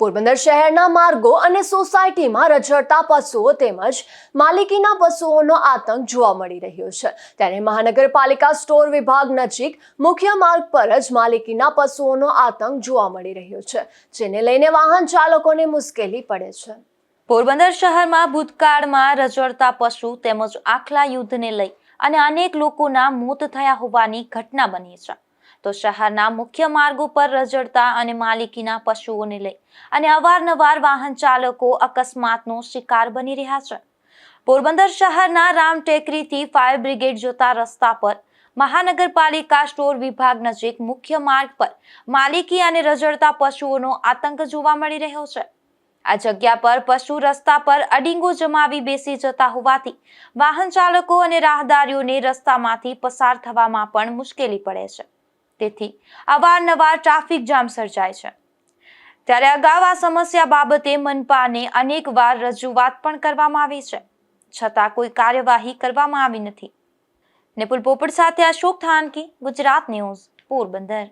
પોરબંદર શહેરના માર્ગો અને સોસાયટીમાં રઝળતા પશુઓ તેમજ માલિકીના પશુઓનો આતંક જોવા મળી રહ્યો છે। ત્યારે મહાનગરપાલિકા સ્ટોર વિભાગ નજીક મુખ્ય માર્ગ પર જ માલિકીના પશુઓનો આતંક જોવા મળી રહ્યો છે, જેને લઈને વાહન ચાલકોને મુશ્કેલી પડે છે। પોરબંદર શહેરમાં ભૂતકાળમાં રઝળતા પશુ તેમજ આખલા યુદ્ધને લઈ અને અનેક લોકોના મોત થયા હોવાની ઘટના બની છે। તો શહેરના મુખ્ય માર્ગો પર રઝળતા અને માલિકીના પશુઓને લઈ અને અવારનવાર વાહન ચાલકો અકસ્માતનો શિકાર બની રહ્યા છે। પોરબંદર શહેરના રામટેકરીથી ફાયર બ્રિગેડ જતા રસ્તા પર મહાનગરપાલિકા સ્ટોર વિભાગ નજીક મુખ્ય માર્ગ પર માલિકી અને રઝળતા પશુઓનો આતંક જોવા મળી રહ્યો છે। આ જગ્યા પર પશુ રસ્તા પર અડીંગો જમાવી બેસી જતા હોવાથી વાહન ચાલકો અને રાહદારીઓને રસ્તામાંથી પસાર થવામાં પણ મુશ્કેલી પડે છે। તેથી અવારનવાર ટ્રાફિક જામ સર્જાય છે। ત્યારે અગાઉ આ સમસ્યા બાબતે મનપાને અનેકવાર રજૂઆત પણ કરવામાં આવી છે, છતાં કોઈ કાર્યવાહી કરવામાં આવી નથી। નિપુલ પોપટ સાથે અશોક થાનકી, ગુજરાત ન્યૂઝ, પોરબંદર।